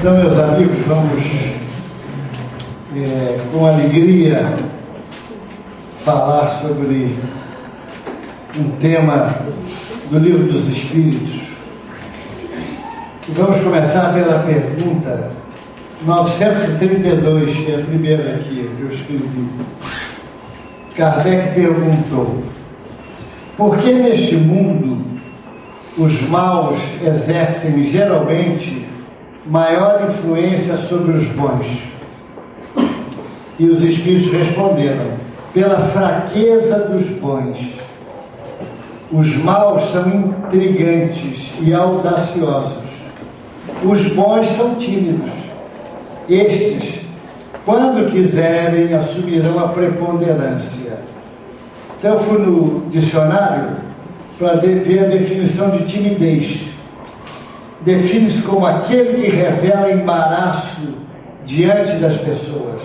Então, meus amigos, vamos com alegria falar sobre um tema do Livro dos Espíritos. E vamos começar pela pergunta 932, que é a primeira aqui que eu escrevi. Kardec perguntou: por que neste mundo os maus exercem geralmente maior influência sobre os bons? E os espíritos responderam: pela fraqueza dos bons. Os maus são intrigantes e audaciosos. Os bons são tímidos. Estes, quando quiserem, assumirão a preponderância. Então eu fui no dicionário para ver a definição de timidez. Define-se como aquele que revela embaraço diante das pessoas,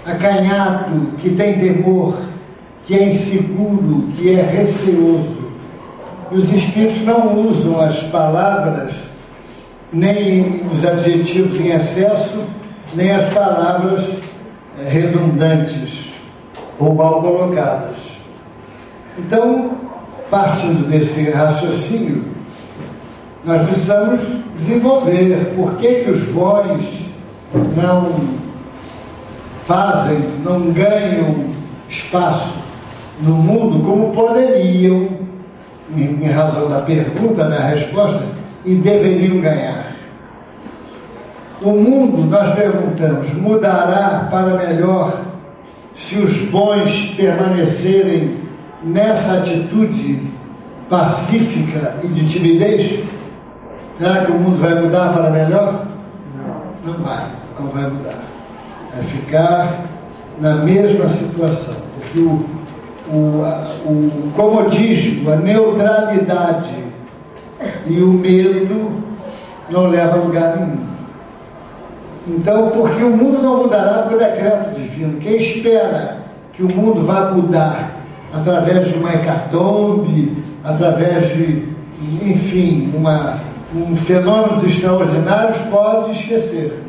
acanhado, que tem temor, que é inseguro, que é receoso. E os espíritos não usam as palavras, nem os adjetivos em excesso, nem as palavras redundantes ou mal colocadas. Então, partindo desse raciocínio, nós precisamos desenvolver por que os bons não fazem, não ganham espaço no mundo como poderiam, em razão da pergunta, da resposta, e deveriam ganhar. O mundo, nós perguntamos, mudará para melhor se os bons permanecerem nessa atitude pacífica e de timidez? Será que o mundo vai mudar para melhor? Não vai, não vai mudar. Vai ficar na mesma situação, porque o comodismo, a neutralidade e o medo não levam a lugar nenhum. Então, porque o mundo não mudará por decreto divino. Quem espera que o mundo vá mudar através de uma hecatombe, através de, enfim, fenômenos extraordinários, pode esquecer.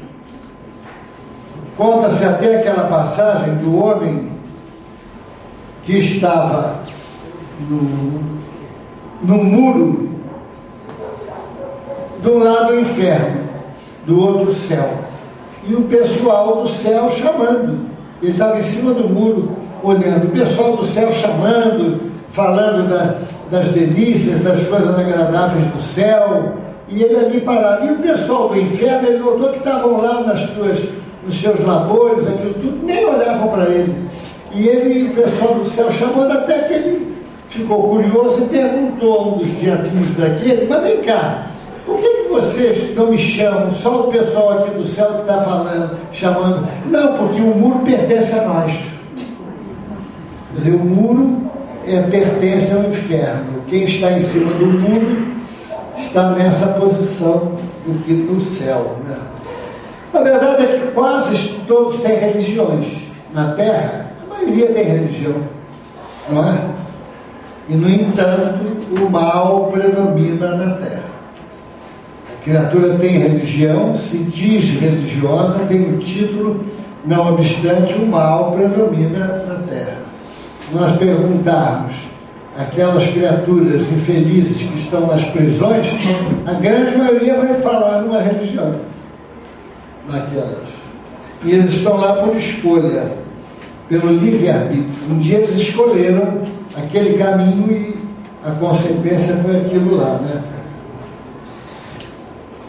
Conta-se até aquela passagem do homem que estava no muro, do lado do inferno, do outro céu, e o pessoal do céu chamando. Ele estava em cima do muro, olhando, o pessoal do céu chamando, falando das delícias, das coisas agradáveis do céu, e ele ali parado. E o pessoal do inferno, ele notou que estavam lá nos seus labores, aquilo tudo, nem olhavam para ele. E ele e o pessoal do céu chamando, até que ele ficou curioso e perguntou a um dos diabinhos daquele: mas vem cá, por que vocês não me chamam? Só o pessoal aqui do céu que está falando, chamando. Não, porque o muro pertence a nós. Quer dizer, o muro pertence ao inferno. Quem está em cima do muro está nessa posição aqui no céu, né? A verdade é que quase todos têm religiões. Na Terra, a maioria tem religião, não é? E, no entanto, o mal predomina na Terra. A criatura tem religião, se diz religiosa, tem o título, não obstante, o mal predomina na Terra. Se nós perguntarmos aquelas criaturas infelizes que estão nas prisões, a grande maioria vai falar numa religião daquelas. E eles estão lá por escolha, pelo livre-arbítrio. Um dia eles escolheram aquele caminho e a consequência foi aquilo lá, né?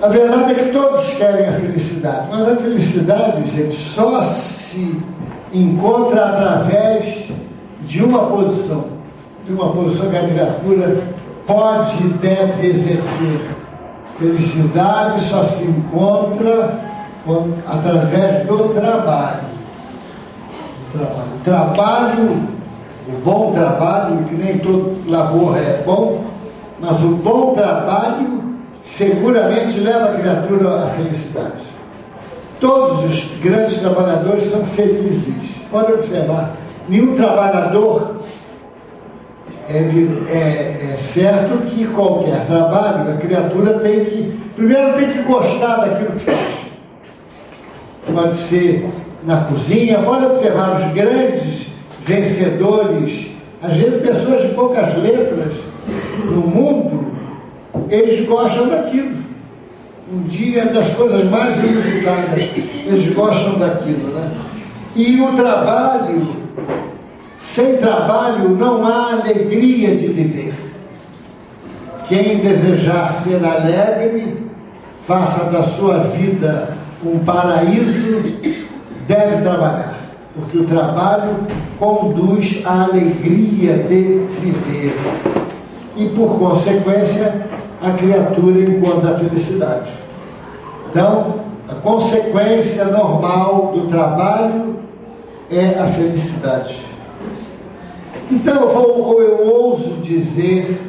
A verdade é que todos querem a felicidade, mas a felicidade, gente, só se encontra através de uma posição que a criatura pode e deve exercer. Felicidade só se encontra através do trabalho. O trabalho, o bom trabalho, que nem todo labor é bom, mas o bom trabalho seguramente leva a criatura à felicidade. Todos os grandes trabalhadores são felizes. Pode observar, nenhum trabalhador é certo que qualquer trabalho, a criatura primeiro tem que gostar daquilo que faz. pode ser na cozinha. Pode observar os grandes vencedores, às vezes pessoas de poucas letras no mundo, eles gostam daquilo. Um dia das coisas mais inusitadas, eles gostam daquilo, né? E o trabalho, sem trabalho não há alegria de viver. Quem desejar ser alegre, faça da sua vida um paraíso, deve trabalhar, porque o trabalho conduz à alegria de viver. E, por consequência, a criatura encontra a felicidade. Então, a consequência normal do trabalho é a felicidade. Então, eu ouso dizer,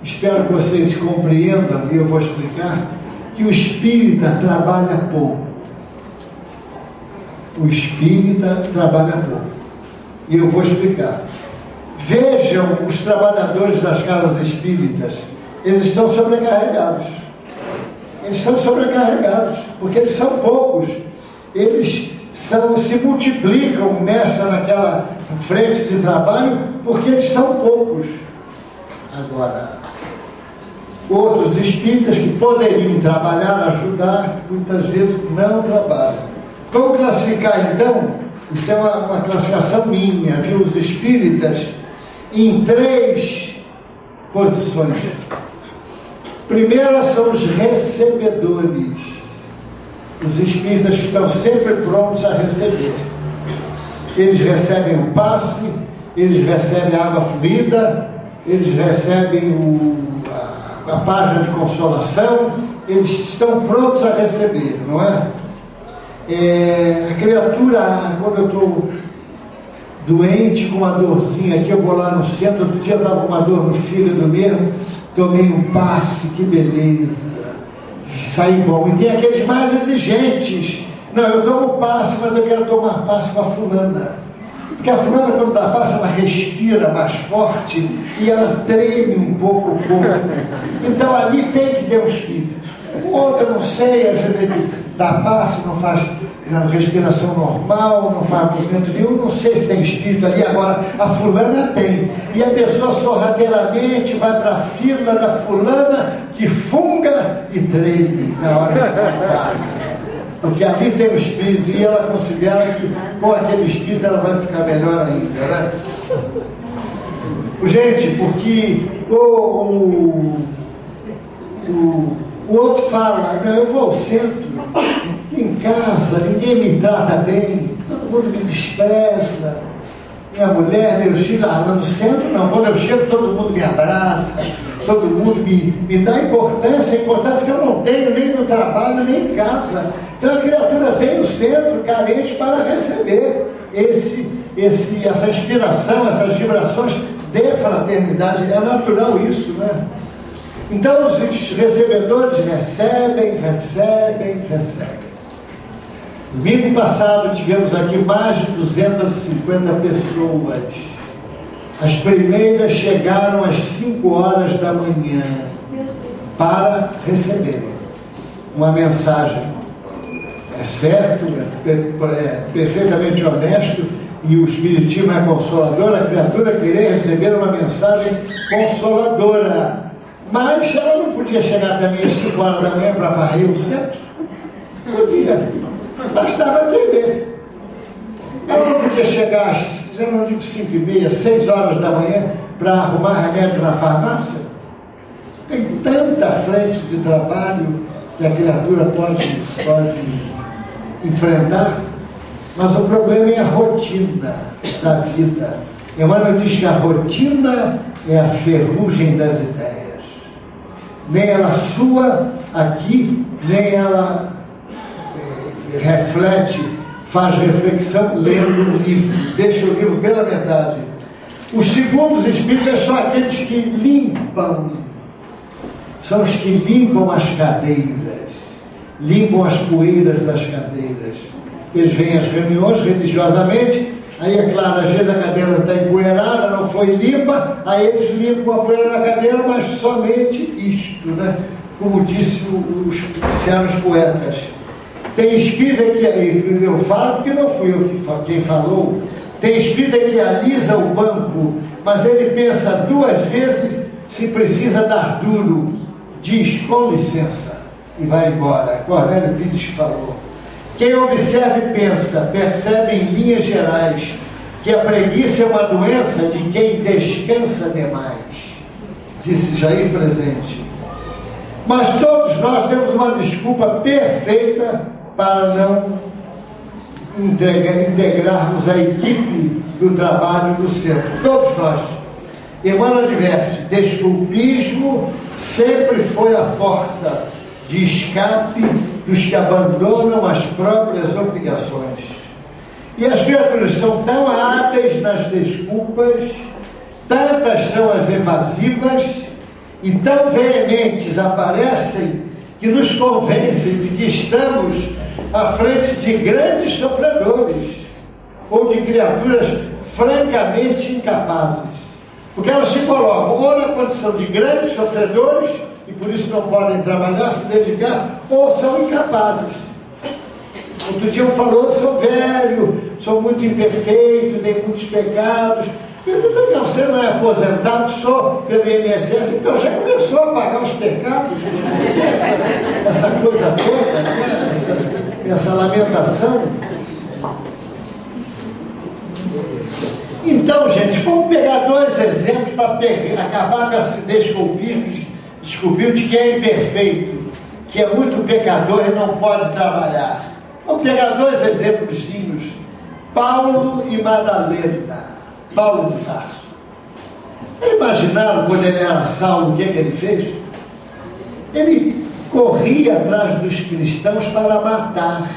espero que vocês compreendam, e eu vou explicar, que o espírita trabalha pouco. O espírita trabalha pouco. E eu vou explicar. Vejam os trabalhadores das casas espíritas, eles estão sobrecarregados. Eles são sobrecarregados, porque eles são poucos. Eles se multiplicam naquela frente de trabalho, porque eles são poucos. Agora, outros espíritas que poderiam trabalhar, ajudar, muitas vezes não trabalham. Vamos classificar então, isso é uma classificação minha, viu, os espíritas em 3 posições. Primeiro são os recebedores, os espíritas que estão sempre prontos a receber. Eles recebem o passe, eles recebem a água fluida, eles recebem a página de consolação, eles estão prontos a receber, não é? A criatura, quando eu estou doente, com uma dorzinha aqui, eu vou lá no centro, outro dia eu estava com uma dor no fígado mesmo, tomei um passe, que beleza, saí bom. E tem aqueles mais exigentes, não, eu tomo passe, mas eu quero tomar passe com a fulana, porque a fulana, quando dá passe, ela respira mais forte e ela treme um pouco o corpo. Então ali tem que ter um espírito. O outro, eu não sei, às vezes ele dá passe, não faz respiração normal, não faz movimento nenhum, não sei se tem espírito ali. Agora, a fulana tem. E a pessoa sorrateiramente vai para a fila da fulana que funga e treme na hora que passa. Porque ali tem o espírito e ela considera que com aquele espírito ela vai ficar melhor ainda, né? Gente, porque o outro fala, não, eu vou ao centro, em casa, ninguém me trata bem, todo mundo me despreza, minha mulher, meus filhos, lá no centro não, quando eu chego todo mundo me abraça, todo mundo me dá importância que eu não tenho nem no trabalho, nem em casa. Então a criatura vem no centro carente para receber essa inspiração, essas vibrações de fraternidade. É natural isso, né? Então os recebedores recebem. Domingo passado tivemos aqui mais de 250 pessoas. As primeiras chegaram às 5 horas da manhã para receberem uma mensagem. É certo, é perfeitamente honesto, e o Espiritismo é consolador, a criatura querer receber uma mensagem consoladora. Mas ela não podia chegar também às 5 horas da manhã para varrer o centro? Podia. Bastava atender. Ela não podia chegar às, já não digo 5h30, 6 horas da manhã para arrumar remédio na farmácia? Tem tanta frente de trabalho que a criatura pode enfrentar, mas o problema é a rotina da vida. Emmanuel diz que a rotina é a ferrugem das ideias. Nem ela sua aqui, nem ela reflete, faz reflexão lendo o livro, deixa o livro pela verdade. Os segundos espíritos são aqueles que limpam, são os que limpam as cadeiras, limpam as poeiras das cadeiras. Eles vêm às reuniões religiosamente, aí é claro, às vezes a cadeira está empoeirada, não foi limpa, aí eles limpam a poeira da cadeira, mas somente isto, né? Como disseram os poetas. Tem espírita que, eu falo porque não fui eu quem falou, tem espírita que alisa o banco, mas ele pensa 2 vezes se precisa dar duro, diz com licença e vai embora. Cornélio Pires falou. Quem observa e pensa, percebe em linhas gerais que a preguiça é uma doença de quem descansa demais, disse Jair Presente. Mas todos nós temos uma desculpa perfeita para não integrarmos a equipe do trabalho do centro. Todos nós. Emmanuel adverte, desculpismo sempre foi a porta de escape dos que abandonam as próprias obrigações. E as criaturas são tão hábeis nas desculpas, tantas são as evasivas e tão veementes aparecem que nos convencem de que estamos à frente de grandes sofredores ou de criaturas francamente incapazes. Porque elas se colocam ou na condição de grandes sofredores e por isso não podem trabalhar, se dedicar, ou são incapazes. Outro dia falou, sou velho, sou muito imperfeito, tenho muitos pecados. Não, você não é aposentado, sou pelo INSS, então já começou a pagar os pecados, essa coisa toda, né? essa lamentação. Então, gente, vamos pegar 2 exemplos para acabar com esse desculpismo de que é imperfeito, que é muito pecador e não pode trabalhar. Vamos pegar 2 exemplozinhos, Paulo e Madalena. Paulo de Tarso. Vocês imaginaram quando ele era Saulo o que ele fez? Ele corria atrás dos cristãos para matar.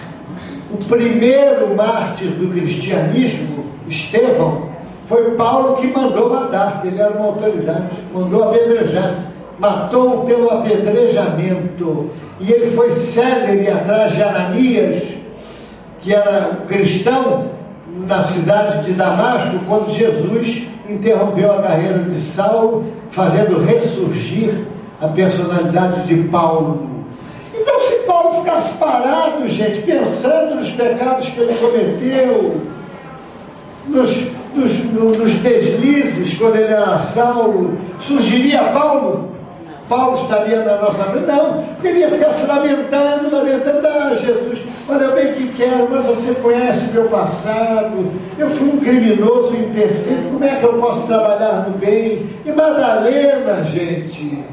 O primeiro mártir do cristianismo, Estevão, foi Paulo que mandou matar, ele era uma autoridade, mandou apedrejar, matou-o pelo apedrejamento. E ele foi célere atrás de Ananias, que era cristão, na cidade de Damasco, quando Jesus interrompeu a carreira de Saulo, fazendo ressurgir a personalidade de Paulo. Então, se Paulo ficasse parado, gente, pensando nos pecados que ele cometeu, nos deslizes quando ele era Saulo, surgiria Paulo? Paulo estaria na nossa frente? Não, ele ia ficar se lamentando, Jesus, olha, eu bem que quero, mas você conhece meu passado, eu fui um criminoso imperfeito, como é que eu posso trabalhar no bem? E Madalena, gente,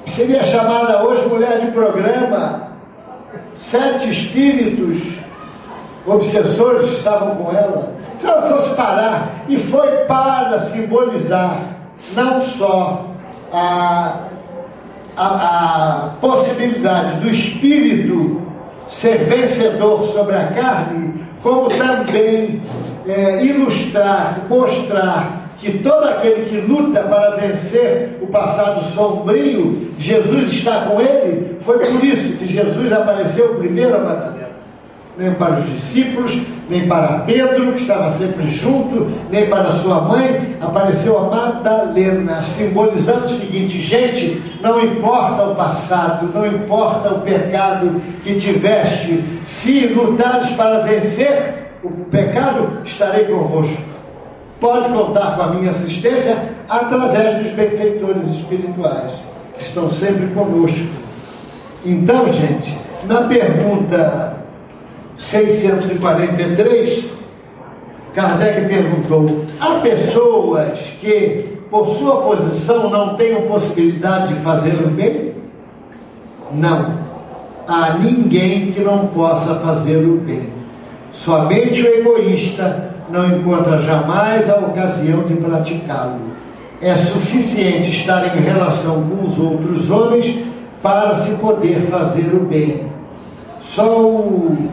seria chamada hoje mulher de programa, 7 espíritos obsessores estavam com ela. Se ela fosse parar, e foi para simbolizar não só a possibilidade do espírito ser vencedor sobre a carne, como também ilustrar, mostrar que todo aquele que luta para vencer o passado sombrio, Jesus está com ele. Foi por isso que Jesus apareceu primeiro a Madalena. Nem para os discípulos, nem para Pedro, que estava sempre junto, nem para sua mãe, apareceu a Madalena, simbolizando o seguinte: gente, não importa o passado, não importa o pecado que tiveste, se lutares para vencer o pecado, estarei convosco. Pode contar com a minha assistência através dos benfeitores espirituais, que estão sempre conosco. Então, gente, na pergunta 643, Kardec perguntou: há pessoas que, por sua posição, não tenham possibilidade de fazer o bem? Não. Há ninguém que não possa fazer o bem. Somente o egoísta não encontra jamais a ocasião de praticá-lo. É suficiente estar em relação com os outros homens para se poder fazer o bem. Só o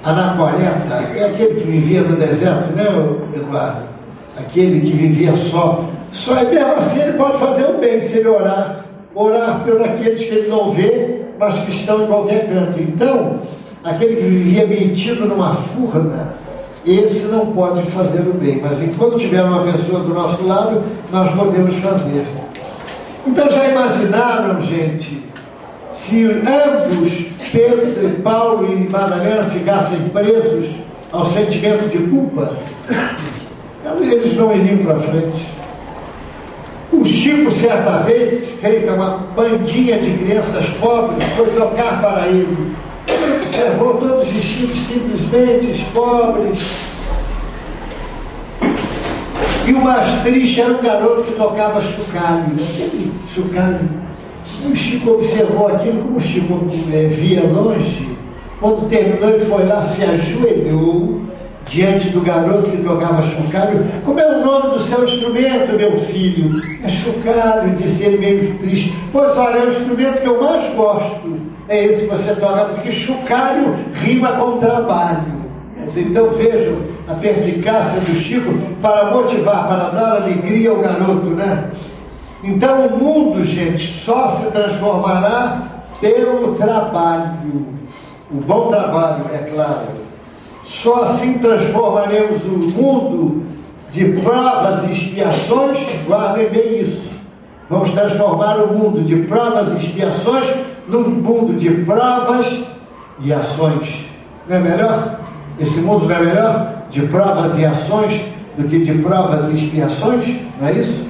anacoreta é aquele que vivia no deserto, né, Eduardo? Aquele que vivia só é mesmo assim, ele pode fazer o bem se ele orar por aqueles que ele não vê, mas que estão em qualquer canto. Então, aquele que vivia metido numa furna, esse não pode fazer o bem, mas enquanto tiver uma pessoa do nosso lado, nós podemos fazer. Então, já imaginaram, gente, se ambos Pedro e Paulo e Madalena ficassem presos ao sentimento de culpa, eles não iriam para frente. O Chico, certa vez, feita uma bandinha de crianças pobres, foi tocar para ele. Ele observou todos vestidos simplesmente pobres. E o mais triste era um garoto que tocava chocalho. Aquele chocalho. O Chico observou aquilo, como o Chico via longe. Quando terminou, ele foi lá, se ajoelhou diante do garoto que tocava chocalho. Como é o nome do seu instrumento, meu filho? É chocalho, disse ele meio triste. Pois olha, é o instrumento que eu mais gosto. É esse que você toca, porque chocalho rima com trabalho. Mas então vejam a perspicácia do Chico para motivar, para dar alegria ao garoto, né? Então o mundo, gente, só se transformará pelo trabalho. O bom trabalho, é claro. Só assim transformaremos o mundo de provas e expiações. Guardem bem isso. Vamos transformar o mundo de provas e expiações num mundo de provas e ações. Não é melhor? Esse mundo não é melhor de provas e ações do que de provas e expiações? Não é isso?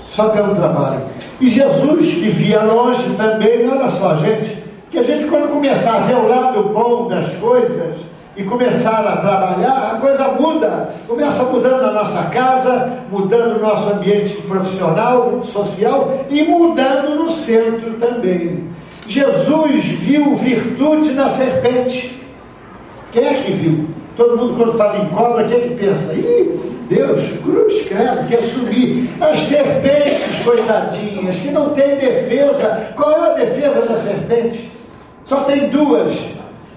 Só pelo trabalho. E Jesus, que via longe também, olha só, gente, que a gente, quando começar a ver o lado bom das coisas e começar a trabalhar, a coisa muda. Começa mudando a nossa casa, mudando o nosso ambiente profissional, social e mudando no centro também. Jesus viu virtude na serpente. Quem é que viu? Todo mundo, quando fala em cobra, quem é que pensa? Ih, Deus, cruz, credo, quer subir. As serpentes, coitadinhas, que não têm defesa. Qual é a defesa da serpente? Só tem duas.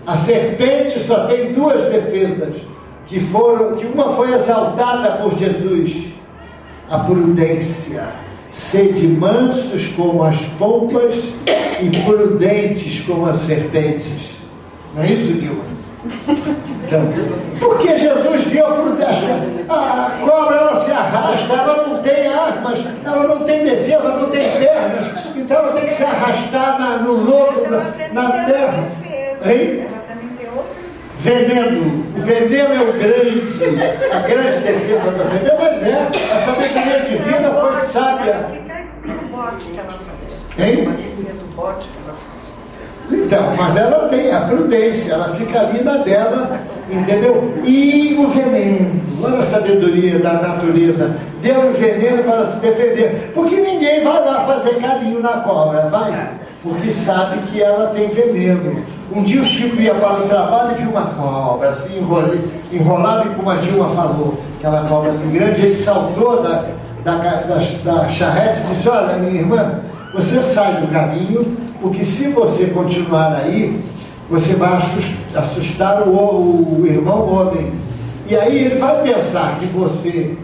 A serpente só tem duas defesas, que uma foi exaltada por Jesus: a prudência. Sede mansos como as pompas e prudentes como as serpentes. Não é isso, Dilma? Então, porque Jesus viu a prudência. A cobra, ela se arrasta, ela não tem armas, ela não tem defesa, não tem pernas, então ela tem que se arrastar no lodo, na terra. Hein? Veneno. O veneno é a grande defesa da serpente. Mas a sabedoria divina foi sábia. Fica no bote que ela fez. Hein? Maria fez o bote que ela fez. Então, mas ela tem a prudência, ela fica ali na dela, entendeu? E o veneno, olha a sabedoria da natureza, deu o veneno para se defender, porque ninguém vai lá fazer carinho na cobra, vai? Porque sabe que ela tem veneno. Um dia o Chico ia para o trabalho e viu uma cobra, assim, enrolada, e como a Dilma falou, aquela cobra grande, ele saltou da charrete e disse: olha, minha irmã, você sai do caminho, porque se você continuar aí, você vai assustar o irmão homem. E aí ele vai pensar que você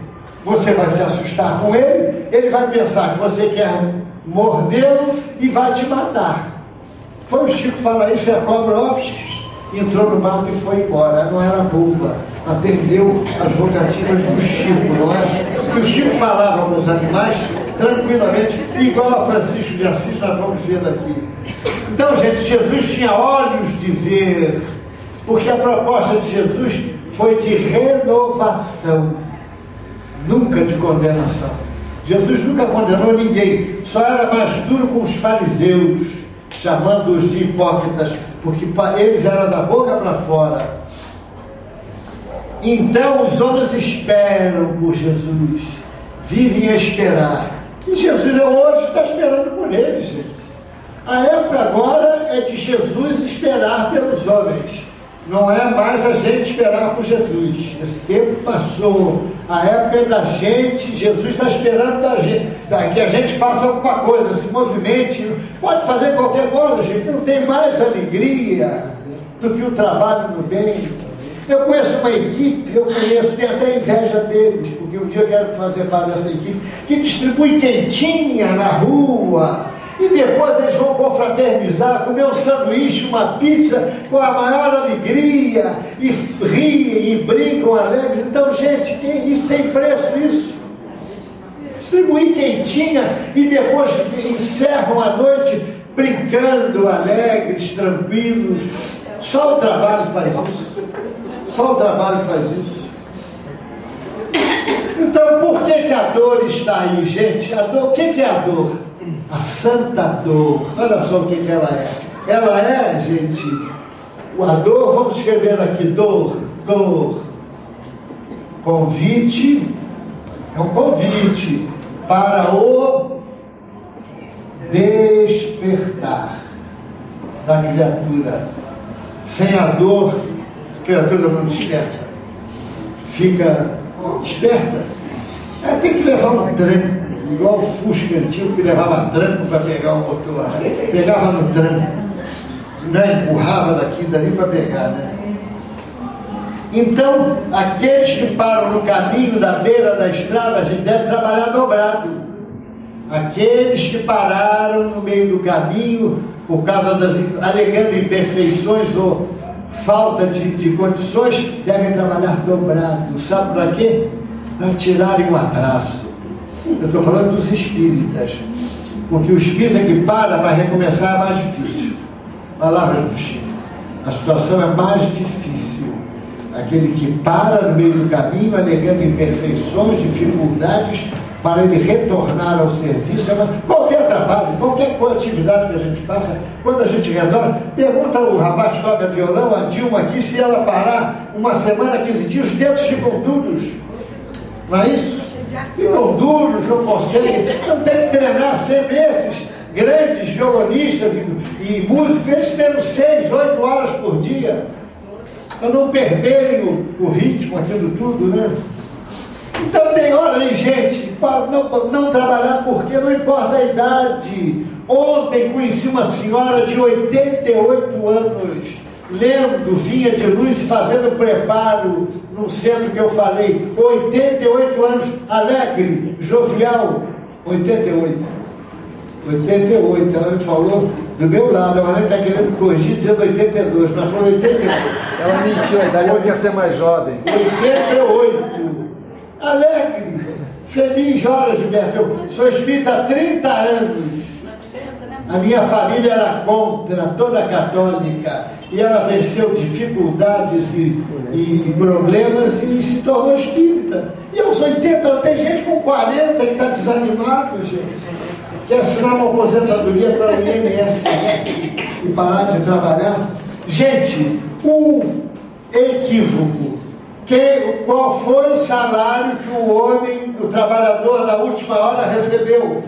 vai se assustar com ele vai pensar que você quer mordê-lo e vai te matar. Foi o Chico falar isso, e a cobra entrou no mato e foi embora. Não era boba, atendeu as rogativas do Chico, não é? Que o Chico falava com os animais tranquilamente, igual a Francisco de Assis, nós vamos ver daqui. Então, gente, Jesus tinha olhos de ver, porque a proposta de Jesus foi de renovação, nunca de condenação. Jesus nunca condenou ninguém, só era mais duro com os fariseus, chamando-os de hipócritas, porque eles eram da boca para fora. Então os homens esperam por Jesus, vivem a esperar. E Jesus hoje está esperando por eles, gente. A época agora é de Jesus esperar pelos homens. Não é mais a gente esperar por Jesus. Esse tempo passou. A época é da gente. Jesus está esperando da gente, que a gente faça alguma coisa, se movimente. Pode fazer qualquer coisa, gente. Não tem mais alegria do que o trabalho no bem. Eu conheço uma equipe, tenho até inveja deles, porque um dia eu quero fazer parte dessa equipe, que distribui quentinha na rua, e depois eles vão confraternizar, comer um sanduíche, uma pizza, com a maior alegria, e riem, e brincam alegres. Então, gente, isso tem preço, isso distribuir quentinha e depois encerram a noite brincando, alegres, tranquilos. Só o trabalho faz isso. Só o trabalho faz isso. Então, por que a dor está aí, gente? A dor, o que é a dor? A santa dor. Olha só o que ela é. Ela é, gente, a dor, vamos escrever aqui, dor. Convite, é um convite para o despertar da criatura. Sem a dor, a criatura não desperta. Fica desperta. Tem que levar um tranco, igual o Fusca antigo que levava tranco para pegar o motor. Pegava no tranco, né? Empurrava daqui e dali para pegar, né? Então, aqueles que param no caminho da beira da estrada, a gente deve trabalhar dobrado. Aqueles que pararam no meio do caminho, por causa alegando imperfeições ou falta de condições, devem trabalhar dobrado. Sabe para quê? Para tirarem o atraso. Eu estou falando dos espíritas, porque o espírita que para recomeçar é mais difícil. Palavras do Chico. A situação é mais difícil. Aquele que para no meio do caminho, alegando imperfeições, dificuldades, para ele retornar ao serviço. Qualquer trabalho, qualquer atividade que a gente faça, quando a gente retorna, pergunta ao rapaz que toca violão, a Dilma aqui, se ela parar uma semana, 15 dias, os dedos ficam duros. Não é isso? Ficam duros, não conseguem. Então tem que treinar sempre esses grandes violonistas e músicos, eles tendo 6, 8 horas por dia, para não perderem o ritmo, aquilo tudo, né? Então tem hora aí, gente, para não trabalhar, porque não importa a idade. Ontem conheci uma senhora de 88 anos, lendo Vinha de Luz, fazendo preparo num centro que eu falei. 88 anos, alegre, jovial. 88, ela me falou do meu lado, ela está querendo corrigir dizendo 82, mas foi 88. Ela mentiu, a idade ela quer ser mais jovem. 88, alegre, feliz. Olha, Gilberto, eu sou espírita há 30 anos. A minha família era contra, toda católica, e ela venceu dificuldades e problemas e se tornou espírita. E aos 80, tem gente com 40 que está desanimado, gente. Quer assinar uma aposentadoria para o INSS e parar de trabalhar. Gente, o equívoco. Qual foi o salário que o homem, o trabalhador da última hora recebeu?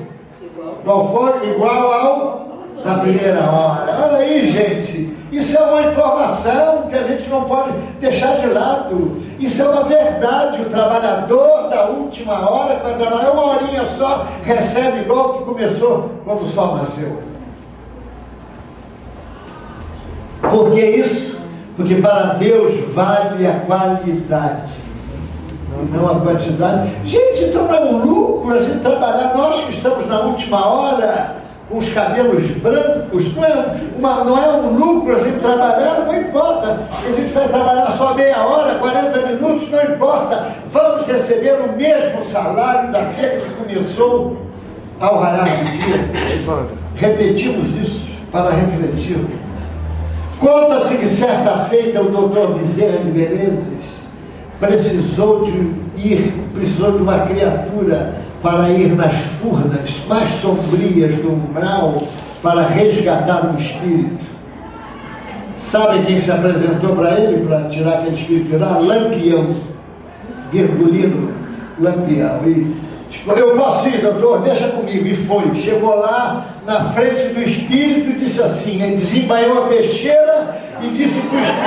Qual foi? Igual ao da primeira hora. Olha aí, gente. Isso é uma informação que a gente não pode deixar de lado. Isso é uma verdade. O trabalhador da última hora, que vai trabalhar uma horinha só, recebe igual que começou quando o sol nasceu. Por que isso? Porque para Deus vale a qualidade e não a quantidade. Gente, então não é um lucro a gente trabalhar, nós que estamos na última hora, com os cabelos brancos, não é um lucro a gente trabalhar, não importa. A gente vai trabalhar só meia hora, 40 minutos, não importa. Vamos receber o mesmo salário daquele que começou ao raiar do dia. Repetimos isso para refletir. Conta-se que certa feita o doutor Bezerra de Menezes precisou de uma criatura para ir nas furnas mais sombrias do umbral para resgatar um espírito. Sabe quem se apresentou para ele, para tirar aquele espírito de lá? Lampião, Virgulino Lampião. Eu posso ir, doutor? Deixa comigo. E foi. Chegou lá na frente do espírito e disse assim, aí desembainhou a peixeira e disse para o espírito,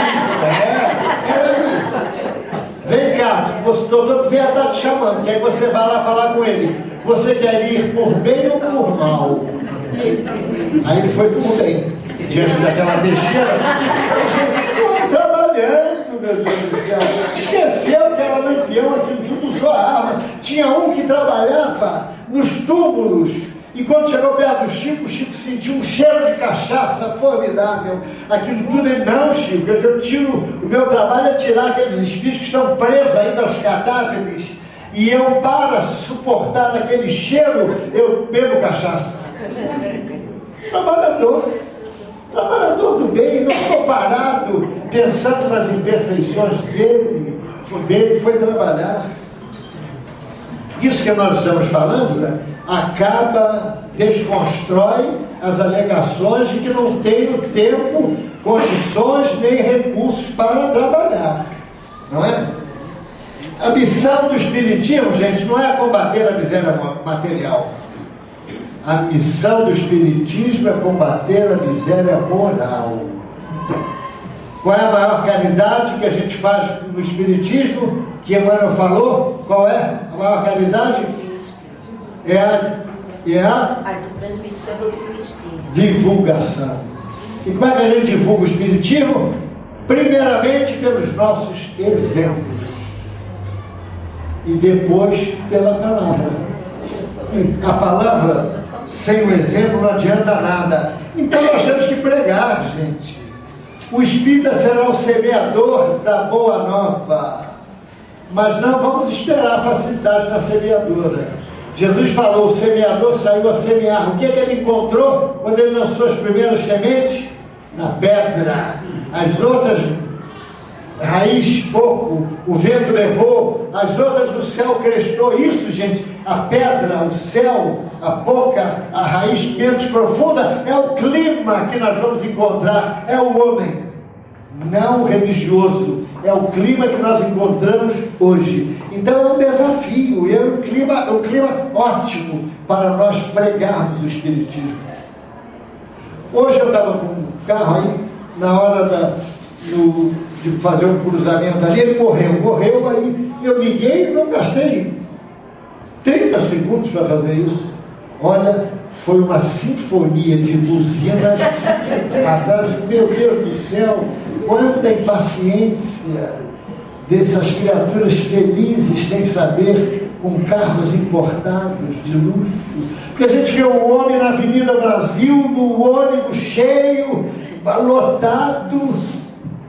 vem cá, o doutor Bezerra está te chamando, que aí você vai lá falar com ele. Você quer ir por bem ou por mal? Aí ele foi por bem, diante daquela peixeira. Trabalhando, meu Deus do céu. Esqueceu que era lampião, aquilo tudo usou a arma. Tinha um que trabalhava nos túmulos. E quando chegou perto do Chico, o Chico sentiu um cheiro de cachaça formidável. Aquilo tudo, ele, não, Chico, o meu trabalho é tirar aqueles espíritos que estão presos ainda aos cadáveres. E eu, para suportar aquele cheiro, eu bebo cachaça. Trabalhador do bem, não ficou parado pensando nas imperfeições dele. Dele foi trabalhar. Isso que nós estamos falando, né, desconstrói as alegações de que não tenho tempo, condições nem recursos para trabalhar, não é? A missão do Espiritismo, gente, não é combater a miséria material. A missão do Espiritismo é combater a miséria moral. Qual é a maior caridade que a gente faz no Espiritismo? Que Emmanuel falou? Qual é a maior caridade? É a de transmissão do doutrina espírita. Divulgação. E como é que a gente divulga o Espiritismo? Primeiramente pelos nossos exemplos. E depois pela palavra. A palavra, sem o exemplo, não adianta nada. Então nós temos que pregar, gente. O espírita será o semeador da boa nova. Mas não vamos esperar facilidade na semeadura. Jesus falou, o semeador saiu a semear. O que ele encontrou quando ele lançou as primeiras sementes? Na pedra. As outras, raiz pouco, o vento levou, as outras o céu crestou. Isso, gente, a pedra, o céu, a boca, a raiz menos profunda, é o clima que nós vamos encontrar, é o homem, não o religioso, é o clima que nós encontramos hoje. Então é um desafio, é um clima ótimo para nós pregarmos o Espiritismo. Hoje eu estava com um carro aí, na hora de fazer um cruzamento ali, ele morreu, aí eu liguei e não gastei 30 segundos para fazer isso. Olha, foi uma sinfonia de buzinas atrás. Meu Deus do céu, quanta impaciência dessas criaturas felizes sem saber, com carros importados de luxo. Porque a gente vê um homem na Avenida Brasil, no ônibus cheio, lotado,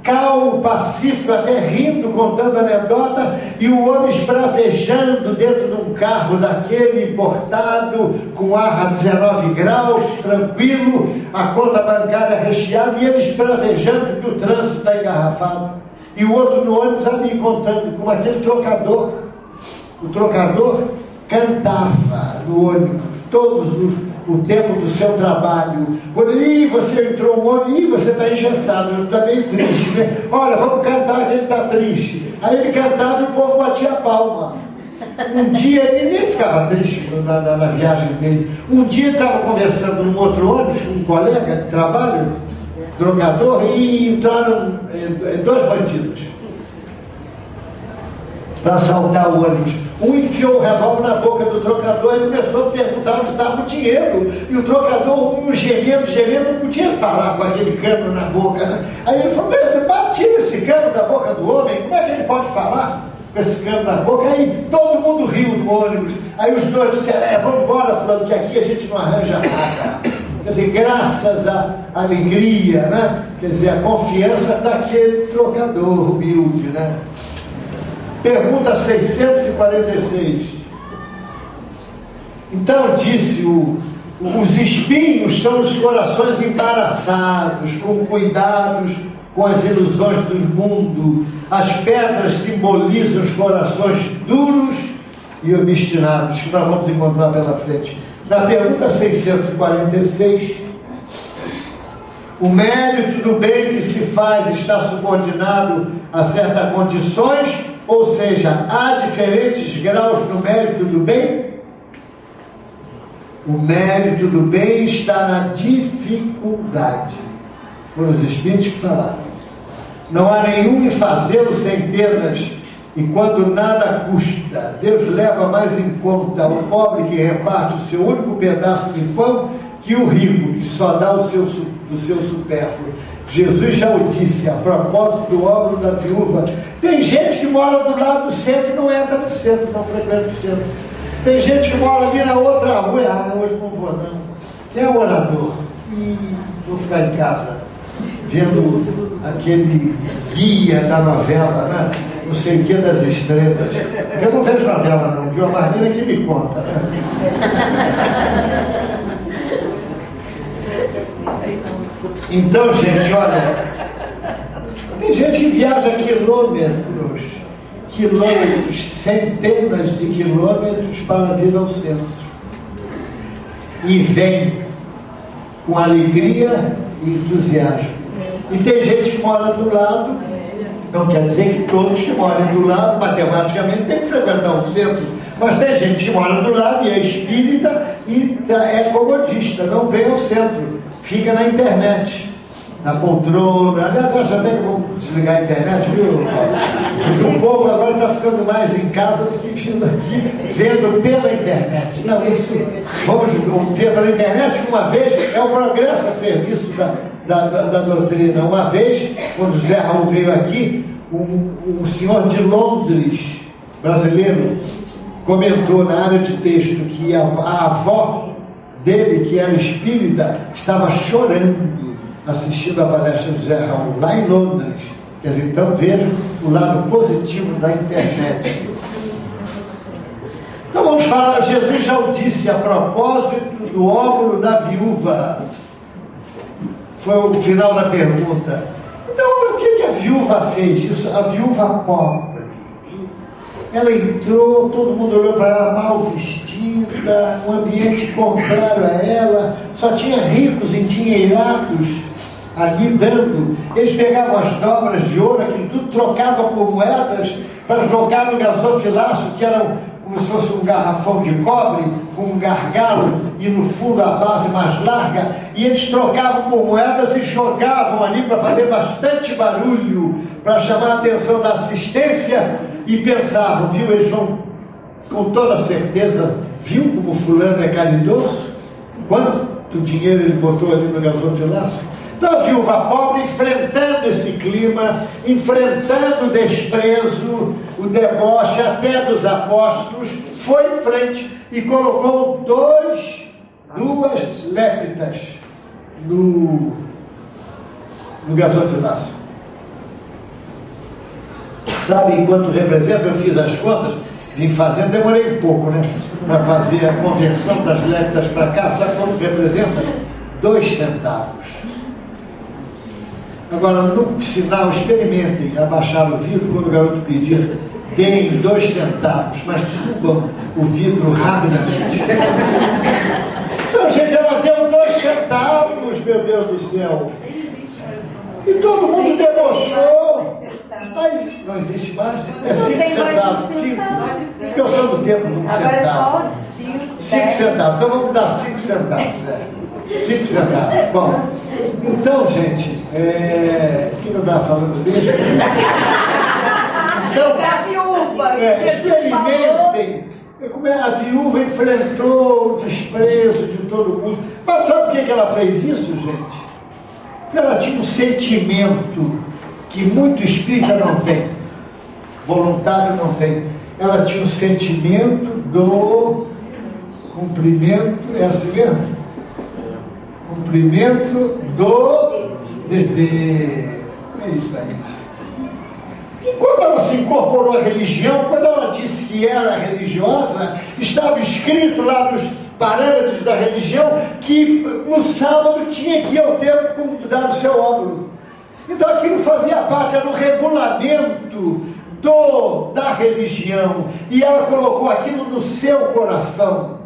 calmo, pacífico, até rindo, contando anedota, e o homem esbravejando dentro de um carro daquele importado, com ar a 19 graus, tranquilo, a conta bancária recheada, e ele esbravejando que o trânsito está engarrafado. E o outro no ônibus ali contando, como aquele trocador. O trocador cantava no ônibus o tempo do seu trabalho. Quando ele, você entrou um homem, você está engessado, está meio triste, né? Olha, vamos cantar que ele está triste. Aí ele cantava e o povo batia a palma. Um dia, ele nem ficava triste na viagem dele. Um dia ele estava conversando num outro ônibus com um colega de trabalho, trocador, e entraram 2 bandidos para assaltar o ônibus. Um enfiou o revólver na boca do trocador e começou a perguntar onde estava o dinheiro. E o trocador, gemendo, não podia falar com aquele cano na boca, né? Aí ele falou, tira esse cano da boca do homem, como é que ele pode falar com esse cano na boca? Aí todo mundo riu do ônibus. Aí os dois disseram, vamos embora, falando que aqui a gente não arranja nada. Quer dizer, graças à alegria, né? Quer dizer, a confiança daquele trocador humilde, né? Pergunta 646. Então disse os espinhos são os corações embaraçados, com cuidados com as ilusões do mundo. As pedras simbolizam os corações duros e obstinados, que nós vamos encontrar pela frente. Na pergunta 646, o mérito do bem que se faz está subordinado a certas condições, ou seja, há diferentes graus no mérito do bem? O mérito do bem está na dificuldade. Foram os espíritos que falaram. Não há nenhum em fazê-lo sem penas, e quando nada custa, Deus leva mais em conta o pobre que reparte o seu único pedaço de pão que o rico, que só dá do seu supérfluo. Jesus já o disse a propósito do óbolo da viúva. Tem gente que mora do lado do centro e não entra no centro, não frequenta o centro. Tem gente que mora ali na outra rua. Hoje não vou não. Quem é o orador? Vou ficar em casa vendo aquele guia da novela, né? não sei o que das estrelas. Eu não vejo novela não, viu? A Marlene que me conta, né? Então, gente, olha, tem gente que viaja quilômetros, centenas de quilômetros para vir ao centro. E vem com alegria e entusiasmo. E tem gente que mora do lado, não quer dizer que todos que moram do lado, matematicamente, tem que frequentar o centro. Mas tem gente que mora do lado e é espírita e é comodista, não vem ao centro, fica na internet, na poltrona. Aliás, acho até que vou desligar a internet, viu, Paulo? O povo agora está ficando mais em casa do que vindo aqui, vendo pela internet. Não, isso, vamos ver pela internet, uma vez, é um progresso a serviço da doutrina. Uma vez, quando José Raul veio aqui, um senhor de Londres, brasileiro, comentou na área de texto que a avó dele, que era espírita, estava chorando assistindo a palestra de José Raul, lá em Londres. Quer dizer, então vejam o lado positivo da internet. Então vamos falar, Jesus já o disse a propósito do óvulo da viúva. Foi o final da pergunta. Então, o que a viúva fez isso? A viúva pobre. Ela entrou, todo mundo olhou para ela mal vestida, um ambiente contrário a ela, só tinha ricos endinheirados ali dando. Eles pegavam as dobras de ouro, aquilo tudo, trocavam por moedas para jogar no gasofilaço, que era como se fosse um garrafão de cobre, com um gargalo, e no fundo a base mais larga, e eles trocavam por moedas e jogavam ali para fazer bastante barulho, para chamar a atenção da assistência, e pensavam, viu, eles vão, com toda certeza, viu como fulano é caridoso? Quanto dinheiro ele botou ali no gasofilaço? Então a viúva pobre, enfrentando esse clima, enfrentando o desprezo, o deboche até dos apóstolos, foi em frente e colocou duas lépitas no gasofilaço. Sabe quanto representa? Eu fiz as contas, vim fazendo, demorei um pouco, né? Para fazer a conversão das lépitas para cá. Sabe quanto representa? 2 centavos. Agora, no sinal, experimentem abaixar o vidro quando o garoto pedir, deem 2 centavos, mas subam o vidro rapidamente. Então, gente, ela deu 2 centavos, meu Deus do céu. E todo mundo debochou. Aí, não existe mais. É 5 centavos. 5. Porque eu sou do tempo de 1 centavo. 5 centavos. Então vamos dar 5 centavos. 5 centavos. Bom, então, gente, o que eu estava falando mesmo? Então, a viúva, experimentem. A viúva enfrentou o desprezo de todo mundo. Mas sabe por que ela fez isso, gente? Porque ela tinha um sentimento que muito espírita não tem, voluntário não tem. Ela tinha um sentimento do cumprimento, é assim mesmo? Cumprimento do dever. É isso aí. E quando ela se incorporou à religião, quando ela disse que era religiosa, estava escrito lá nos parâmetros da religião que no sábado tinha que ir ao templo cuidar do seu óvulo. Então aquilo fazia parte, era um regulamento da religião, e ela colocou aquilo no seu coração.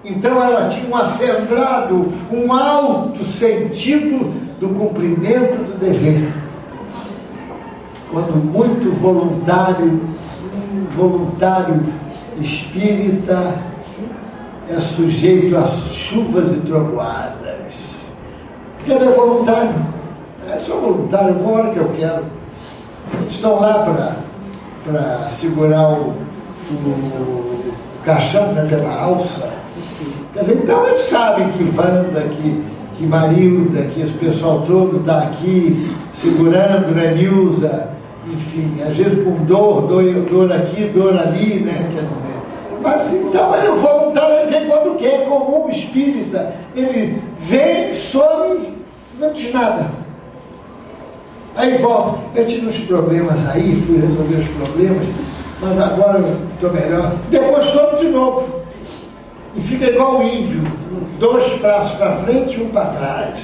Então ela tinha um acendrado, um alto sentido do cumprimento do dever. Quando muito voluntário espírita é sujeito a chuvas e trovoadas, porque ele é voluntário. Sou voluntário, eu vou a hora que eu quero. Estão lá para segurar o caixão, né, pela alça. Quer dizer, então eles sabem que Wanda, que Marilda, que esse pessoal todo está aqui segurando, né, Nilza, enfim, às vezes com dor aqui, dor ali, né, quer dizer. Mas então ele é voluntário, ele vem quando quer, como um espírita. Ele vem, some, não diz nada. Aí volta, eu tive uns problemas aí, fui resolver os problemas, mas agora eu estou melhor. Depois sobe de novo. E fica igual o índio, 2 passos para frente e 1 para trás.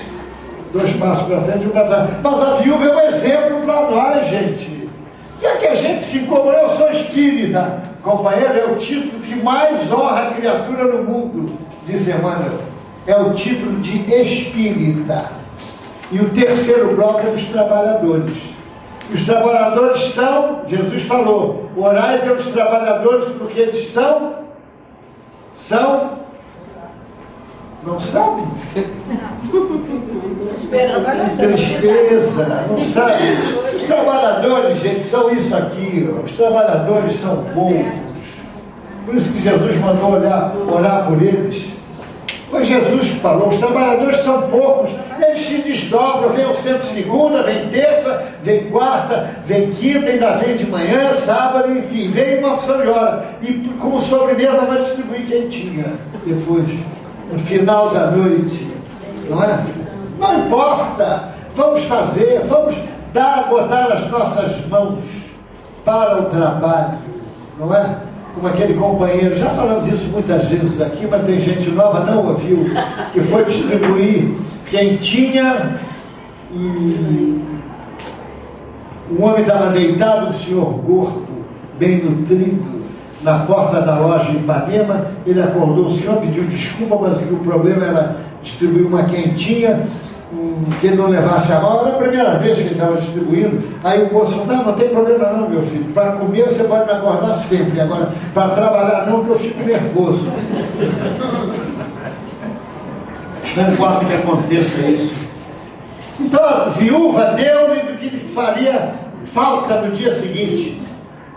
2 passos para frente e 1 para trás. Mas a viúva é um exemplo para nós, gente. Já que a gente se incomodou, eu sou espírita. Companheiro, é o título que mais honra a criatura no mundo, diz Emmanuel. É o título de espírita. E o terceiro bloco é dos trabalhadores. E os trabalhadores são, Jesus falou, orai pelos trabalhadores porque eles são, não sabem? Tristeza, não sabem? Os trabalhadores, gente, são isso aqui, ó. Os trabalhadores são poucos. Por isso que Jesus mandou orar por eles. Foi Jesus que falou, os trabalhadores são poucos, eles se desdobram, vem o centro segunda, vem terça, vem quarta, vem quinta, ainda vem de manhã, sábado, enfim, vem uma opção de hora. E como sobremesa vai distribuir quentinha depois, no final da noite, não é? Não importa, vamos fazer, vamos botar as nossas mãos para o trabalho, não é? Como aquele companheiro, já falamos isso muitas vezes aqui, mas tem gente nova, não ouviu, que foi distribuir quentinha e o homem estava deitado, um senhor gordo, bem nutrido, na porta da loja em Ipanema. Ele acordou, o senhor pediu desculpa, mas o problema era distribuir uma quentinha, que ele não levasse a mão. Era a primeira vez que ele estava distribuindo. Aí o moço falou, não tem problema não, meu filho, para comer você pode me acordar sempre, agora para trabalhar não, que eu fico nervoso. Não importa que aconteça isso. Então a viúva deu-lhe do que lhe faria falta no dia seguinte,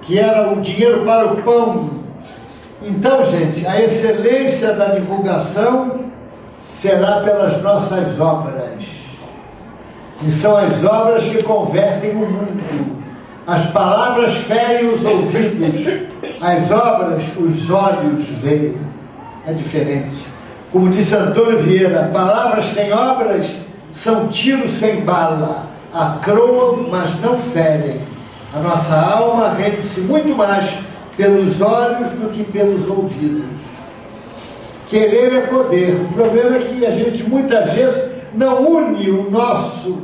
que era o dinheiro para o pão. Então, gente, a excelência da divulgação será pelas nossas obras. E são as obras que convertem o mundo. As palavras ferem os ouvidos, as obras os olhos veem. É diferente. Como disse Antônio Vieira, palavras sem obras são tiros sem bala, acroam, mas não ferem. A nossa alma rende-se muito mais pelos olhos do que pelos ouvidos. Querer é poder. O problema é que a gente muitas vezes não une o nosso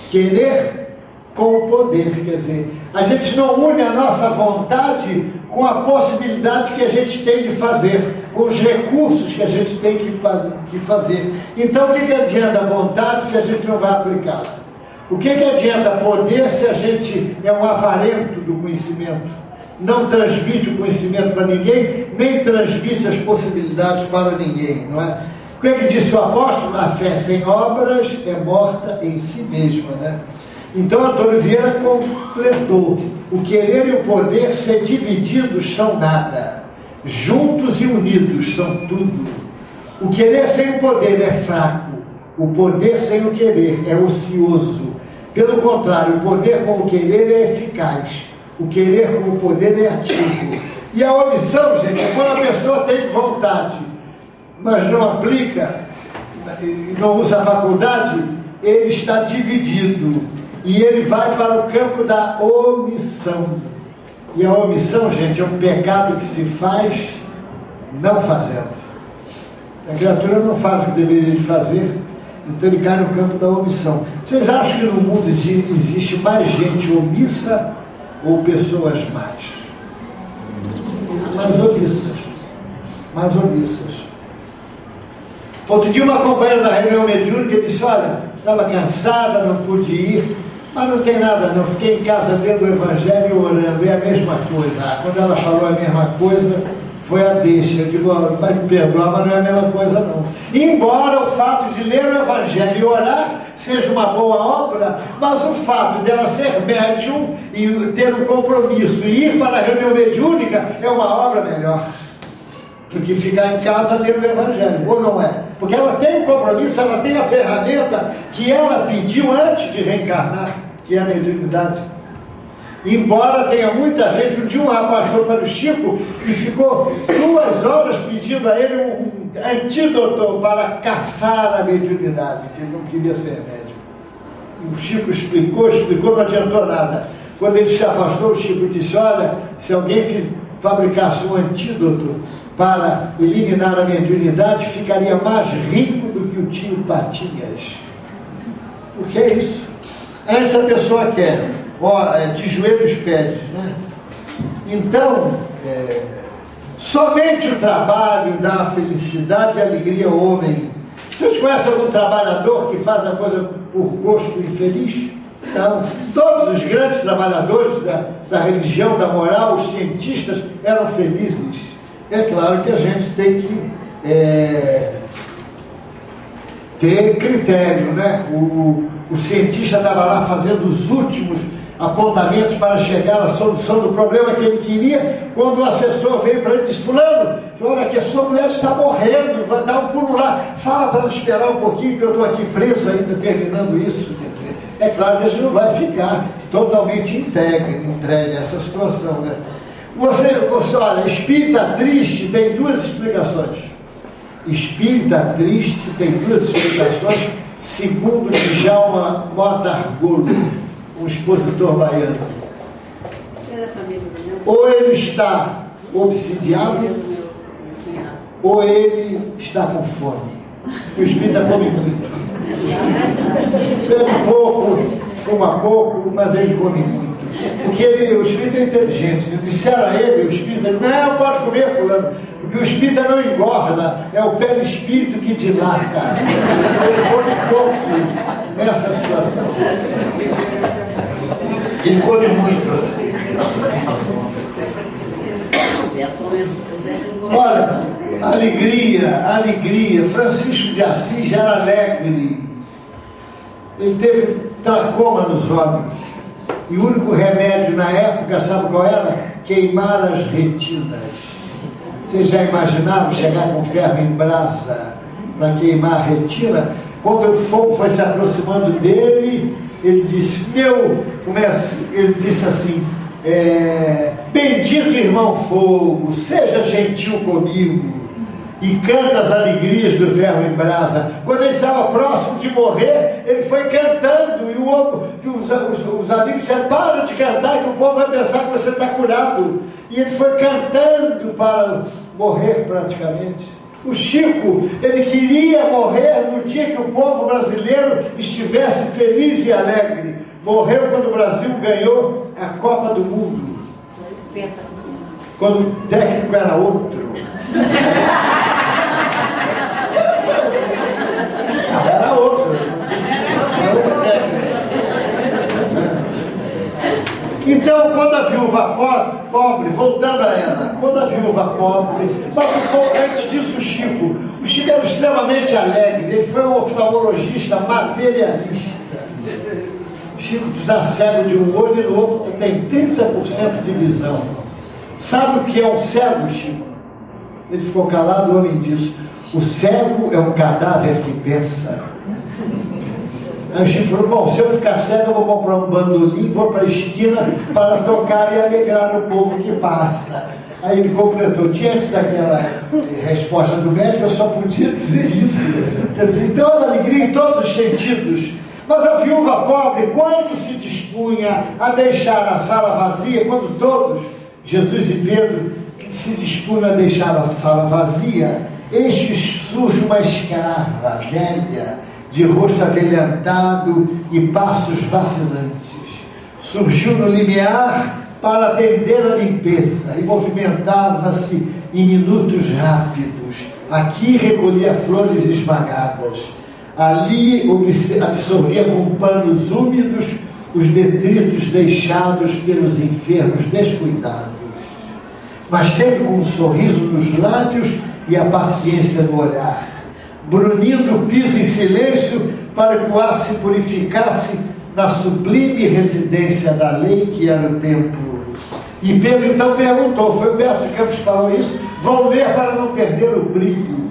querer com o poder. Quer dizer, a gente não une a nossa vontade com a possibilidade que a gente tem de fazer, com os recursos que a gente tem que fazer. Então, o que adianta a vontade se a gente não vai aplicá-la? O que adianta poder se a gente é um avarento do conhecimento? Não transmite o conhecimento para ninguém, nem transmite as possibilidades para ninguém, não é? O que disse o apóstolo? A fé sem obras é morta em si mesma, né? Então Antônio Vieira completou: o querer e o poder, ser divididos, são nada, juntos e unidos são tudo. O querer sem o poder é fraco, o poder sem o querer é ocioso. Pelo contrário, o poder com o querer é eficaz, o querer com o poder é ativo. E a omissão, gente, é quando a pessoa tem vontade, mas não aplica, não usa a faculdade, ele está dividido. E ele vai para o campo da omissão. E a omissão, gente, é um pecado que se faz não fazendo. A criatura não faz o que deveria fazer, então ele cai no campo da omissão. Vocês acham que no mundo existe mais gente omissa ou pessoas más? Mais omissas. Mais omissas. Outro dia uma companheira da reunião mediúnica disse: olha, estava cansada, não pude ir, mas não tem nada não, fiquei em casa lendo o Evangelho e orando, é a mesma coisa. Quando ela falou a mesma coisa, foi a deixa. Eu digo, vai me perdoar, mas não é a mesma coisa não. Embora o fato de ler o Evangelho e orar seja uma boa obra, mas o fato dela ser médium e ter um compromisso e ir para a reunião mediúnica é uma obra melhor do que ficar em casa lendo o Evangelho, ou não é? Porque ela tem um compromisso, ela tem a ferramenta que ela pediu antes de reencarnar, que é a mediunidade. Embora tenha muita gente, um dia um rapaz foi para o Chico e ficou 2 horas pedindo a ele um antídoto para caçar a mediunidade, que ele não queria ser médium. O Chico explicou, não adiantou nada. Quando ele se afastou, o Chico disse: olha, se alguém fabricasse um antídoto para eliminar a mediunidade, ficaria mais rico do que o tio Patinhas. O que é isso? Antes a pessoa quer, de joelhos pede, né? Então, somente o trabalho dá felicidade e alegria ao homem. Vocês conhecem algum trabalhador que faz a coisa por gosto infeliz? Não. Todos os grandes trabalhadores da religião, da moral, os cientistas, eram felizes. É claro que a gente tem que ter critério, né? O cientista estava lá fazendo os últimos apontamentos para chegar à solução do problema que ele queria, quando o assessor veio para ele e disse: fulano, olha que a sua mulher está morrendo, vai dar um pulo lá, fala para ela esperar um pouquinho que eu estou aqui preso ainda terminando isso. É claro que a gente não vai ficar totalmente entregue a essa situação, né? Você olha, espírita triste tem duas explicações. Espírita triste tem duas explicações, segundo Djalma Mota Argolo, um expositor baiano. Ou ele está obsidiado, ou ele está com fome. O espírita come muito. Bebe pouco, fuma pouco, mas ele come muito. Porque o espírita é inteligente. Disseram a ele, o espírita, não pode comer, fulano, porque o espírita não engorda, é o perispírito que dilata. Ele come pouco nessa situação. Ele come muito. Olha, alegria. Francisco de Assis era alegre. Ele teve tracoma nos olhos. E o único remédio na época, sabe qual era? Queimar as retinas. Vocês já imaginaram chegar com ferro em brasa para queimar a retina? Quando o fogo foi se aproximando dele, ele disse: ele disse assim: bendito irmão fogo, seja gentil comigo e canta as alegrias do ferro em brasa. Quando ele estava próximo de morrer, ele foi cantando, e os amigos disseram: para de cantar que o povo vai pensar que você está curado. E ele foi cantando para morrer praticamente. O Chico, ele queria morrer no dia que o povo brasileiro estivesse feliz e alegre. Morreu quando o Brasil ganhou a Copa do Mundo, quando o técnico era outro. Era outro. Então, quando a viúva pobre, voltando a ela, quando a viúva pobre, mas antes disso o Chico era extremamente alegre, ele foi um oftalmologista materialista. O Chico está cego de um olho e no outro tem 30% de visão. Sabe o que é um cego, Chico? Ele ficou calado, o homem disse: o cego é um cadáver que pensa. Aí o Chico falou: bom, se eu ficar cego, eu vou comprar um bandolim, vou para a esquina para tocar e alegrar o povo que passa. Aí ele completou: diante daquela resposta do médico, eu só podia dizer isso. Quer dizer, então era alegria em todos os sentidos. Mas a viúva pobre, quando se dispunha a deixar a sala vazia, quando todos, Jesus e Pedro, se dispunham a deixar a sala vazia, eis que surge uma escrava velha, de rosto avelhantado e passos vacilantes. Surgiu no limiar para atender a limpeza e movimentava-se em minutos rápidos. Aqui recolhia flores esmagadas, ali absorvia com panos úmidos os detritos deixados pelos enfermos descuidados, mas sempre com um sorriso nos lábios e a paciência no olhar, brunindo o piso em silêncio para que o ar se purificasse na sublime residência da lei que era o templo. E Pedro então perguntou, foi o Humberto de Campos que falou isso, vão ler para não perder o brilho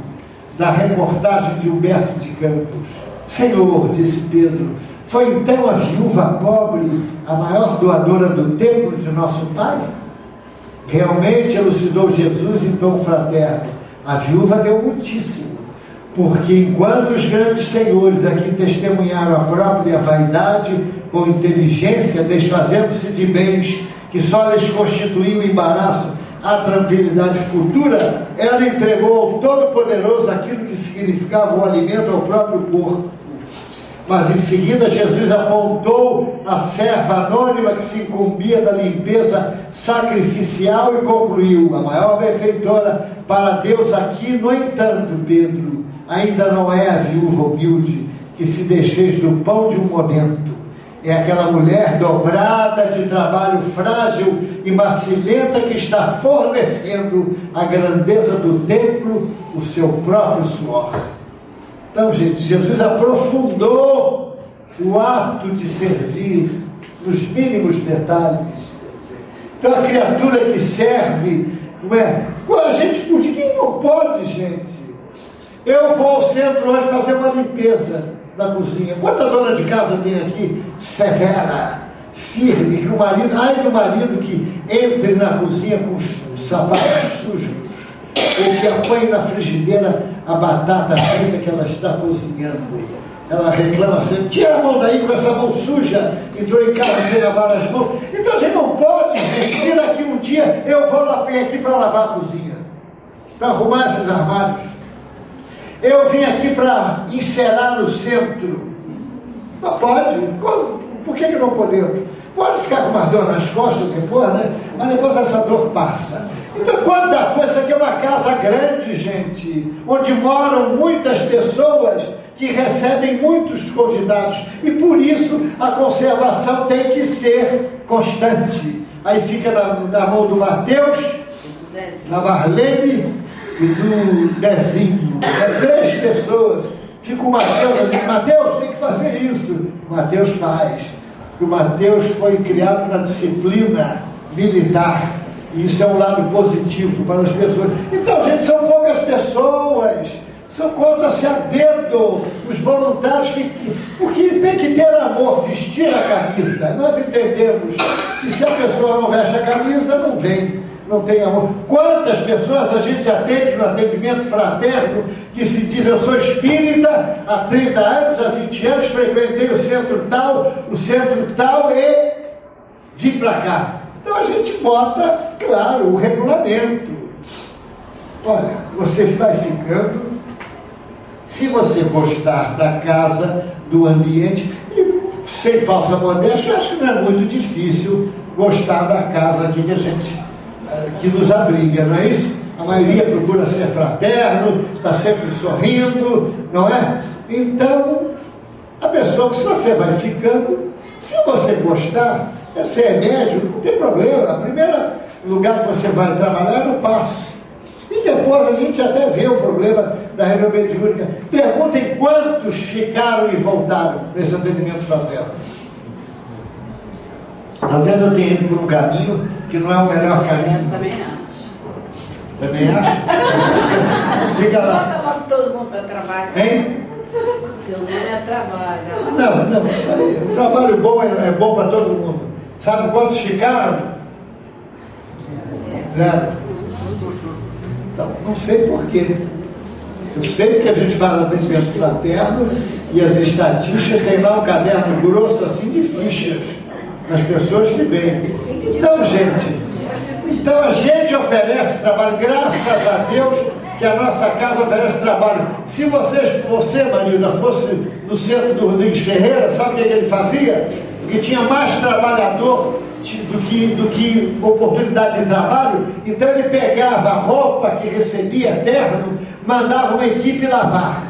da reportagem de Humberto de Campos. Senhor, disse Pedro, foi então a viúva pobre a maior doadora do templo de nosso Pai? Realmente, elucidou Jesus em tom fraterno, a viúva deu muitíssimo. Porque enquanto os grandes senhores aqui testemunharam a própria vaidade com inteligência, desfazendo-se de bens que só lhes constituíam embaraço à tranquilidade futura, ela entregou ao Todo-Poderoso aquilo que significava o alimento ao próprio corpo. Mas em seguida Jesus apontou a serva anônima que se incumbia da limpeza sacrificial e concluiu: a maior benfeitora para Deus aqui, no entanto, Pedro, ainda não é a viúva humilde que se desfez do pão de um momento. É aquela mulher dobrada de trabalho frágil e macilenta que está fornecendo à grandeza do templo o seu próprio suor. Então, gente, Jesus aprofundou o ato de servir nos mínimos detalhes. Então, a criatura que serve, não é? A gente podia, quem não pode, gente? Eu vou ao centro hoje fazer uma limpeza da cozinha. Quanta dona de casa tem aqui severa, firme, que o marido, ai do marido que entre na cozinha com os sapatos sujos, ou que apanhe na frigideira a batata frita que ela está cozinhando. Ela reclama sempre: tira a mão daí com essa mão suja, entrou em casa sem lavar as mãos. Então a gente não pode, gente, vir aqui um dia, eu vou lá aqui para lavar a cozinha, para arrumar esses armários. Eu vim aqui para encerar no centro. Não pode. Por que não podemos? Pode ficar com uma dor nas costas depois, né? Mas depois essa dor passa. Então, quanta coisa, isso aqui é uma casa grande, gente, onde moram muitas pessoas que recebem muitos convidados. E por isso a conservação tem que ser constante. Aí fica na mão do Mateus, da Marlene e do Dezinho. É 3 pessoas. Fica o Mateus ali: Mateus, tem que fazer isso. O Mateus faz. Porque o Mateus foi criado na disciplina militar. E isso é um lado positivo para as pessoas. Então, gente, são poucas pessoas. São conta-se a dedo os voluntários porque tem que ter amor, vestir a camisa. Nós entendemos que se a pessoa não veste a camisa, não vem. Não tem amor. Quantas pessoas a gente atende no atendimento fraterno que se diz: eu sou espírita há 30 anos, há 20 anos, frequentei o centro tal e vim para cá. Então a gente bota, claro, o regulamento. Olha, você vai ficando, se você gostar da casa, do ambiente, e sem falsa modéstia, eu acho que não é muito difícil gostar da casa aqui que nos abriga, não é isso? A maioria procura ser fraterno, está sempre sorrindo, não é? Então, a pessoa, se você vai ficando, se você gostar, você é médico, não tem problema. O primeiro lugar que você vai trabalhar é no passe. E depois a gente até vê o problema da reunião mediúnica. Perguntem quantos ficaram e voltaram nesse atendimento fraterno. Talvez eu tenha ido por um caminho que não é o melhor caminho. Eu também acho. Também acha? Diga lá. Bota todo mundo para trabalho. Hein? Teu nome é trabalho. Não, isso aí. O trabalho bom é bom para todo mundo. Sabe quantos ficaram? 0. Então, não sei porquê. Eu sei que a gente fala do atendimento fraterno e as estatísticas têm lá um caderno grosso assim de fichas das pessoas que vêm. Então, gente, a gente oferece trabalho, graças a Deus que a nossa casa oferece trabalho. Se você, Marilda, fosse no centro do Rodrigues Ferreira, sabe o que ele fazia? Porque tinha mais trabalhador do que oportunidade de trabalho. Então ele pegava a roupa que recebia, terno, mandava uma equipe lavar.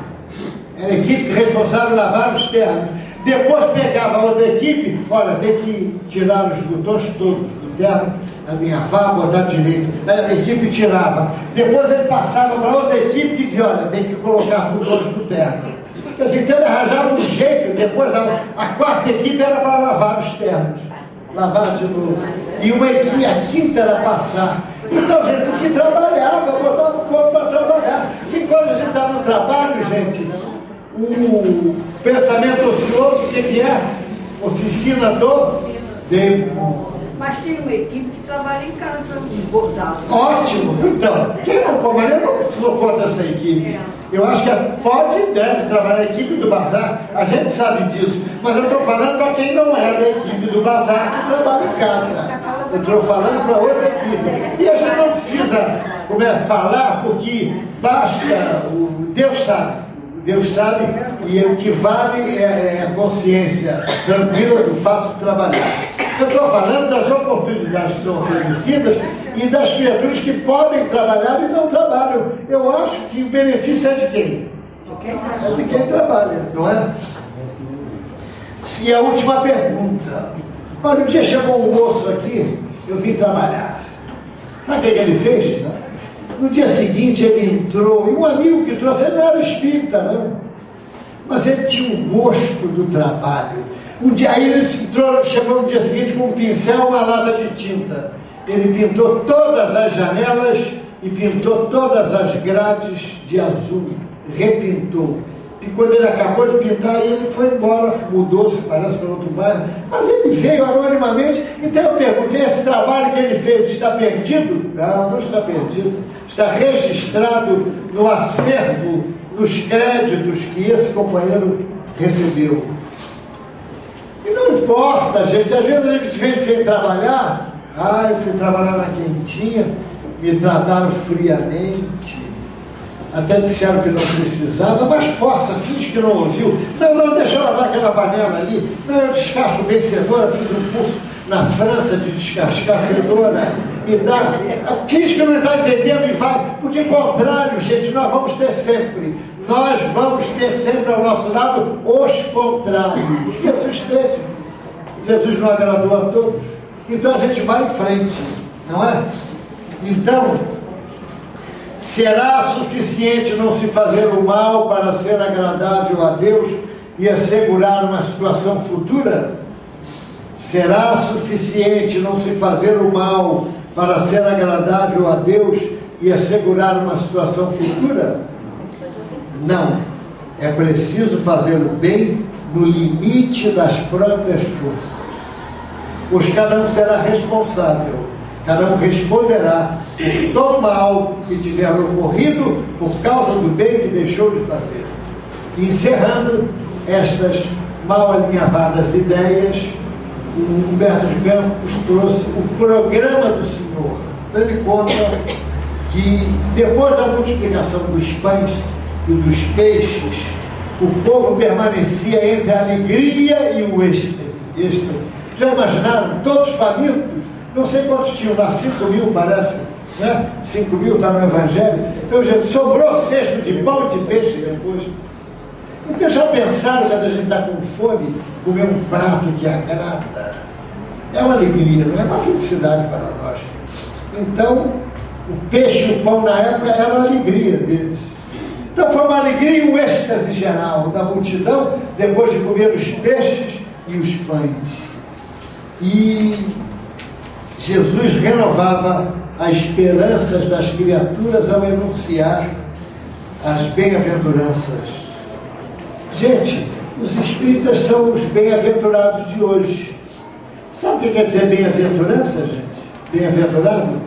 Era a equipe responsável por lavar os ternos. Depois pegava a outra equipe: olha, tem que tirar os botões todos do terno, alinhavar, botar direito. A equipe tirava. Depois ele passava para outra equipe que dizia: olha, tem que colocar botões no terno. Então ele arranjava um jeito. Depois a quarta equipe era para lavar os ternos, lavar de novo. E a quinta era passar. Então, gente, o que trabalhava, botava o corpo para trabalhar. E quando a gente está no trabalho, gente, o pensamento ocioso, o que é? Oficina do demônio. Mas tem uma equipe trabalha em casa, bordado. Ótimo! Então, quem não pode, mas eu não sou contra essa equipe. Eu acho que pode e deve trabalhar a equipe do Bazar, a gente sabe disso, mas eu estou falando para quem não é da equipe do Bazar que trabalha em casa. Eu estou falando para outra equipe. E a gente não precisa falar, porque basta, Deus sabe. Deus sabe, e o que vale é a consciência tranquila do fato de trabalhar. Eu estou falando das oportunidades que são oferecidas e das criaturas que podem trabalhar e não trabalham. Eu acho que o benefício é de quem? É de quem trabalha, não é? E a última pergunta. Olha, um dia chegou um moço aqui, eu vim trabalhar. Sabe o que ele fez? No dia seguinte ele entrou, e um amigo que trouxe, ele não era espírita, não, mas ele tinha um gosto do trabalho. Um dia aí ele entrou, chegou no dia seguinte com um pincel e uma lata de tinta. Ele pintou todas as janelas e pintou todas as grades de azul, repintou. E quando ele acabou de pintar, ele foi embora, mudou-se, parece, para outro bairro. Mas ele veio anonimamente. Então eu perguntei, esse trabalho que ele fez está perdido? Não, não está perdido. Está registrado no acervo, nos créditos que esse companheiro recebeu. E não importa, gente. Às vezes a gente vem trabalhar. Eu fui trabalhar na quentinha, me trataram friamente. Até disseram que não precisava, mas força, finge que não ouviu. Não, deixa eu lavar aquela panela ali. Não, eu descasco bem cenoura, fiz um curso na França de descascar cenoura. Me dá. Finge que não está entendendo e vai. Porque, contrário, gente, nós vamos ter sempre ao nosso lado os contrários. Jesus teve. Jesus não agradou a todos. Então a gente vai em frente, não é? Então, será suficiente não se fazer o mal para ser agradável a Deus e assegurar uma situação futura? Será suficiente não se fazer o mal para ser agradável a Deus e assegurar uma situação futura? Não. É preciso fazer o bem no limite das próprias forças. Pois cada um será responsável. Cada um responderá por todo mal que tiver ocorrido por causa do bem que deixou de fazer. E encerrando estas mal alinhavadas ideias, o Humberto de Campos trouxe o programa do Senhor, dando conta que depois da multiplicação dos pães e dos peixes, o povo permanecia entre a alegria e o êxtase. Já imaginaram? Todos famintos? Não sei quantos tinham lá, 5.000 parece, né? 5.000 está no Evangelho. Então, gente, sobrou cesto de pão e de peixe depois. Então, já pensaram, quando a gente está com fome, comer um prato que agrada? É uma alegria, não é uma felicidade para nós. Então, o peixe e o pão na época era a alegria deles. Então, foi uma alegria e um êxtase geral da multidão, depois de comer os peixes e os pães. E Jesus renovava as esperanças das criaturas ao enunciar as bem-aventuranças. Gente, os espíritas são os bem-aventurados de hoje. Sabe o que quer dizer bem-aventurança, gente? Bem-aventurado?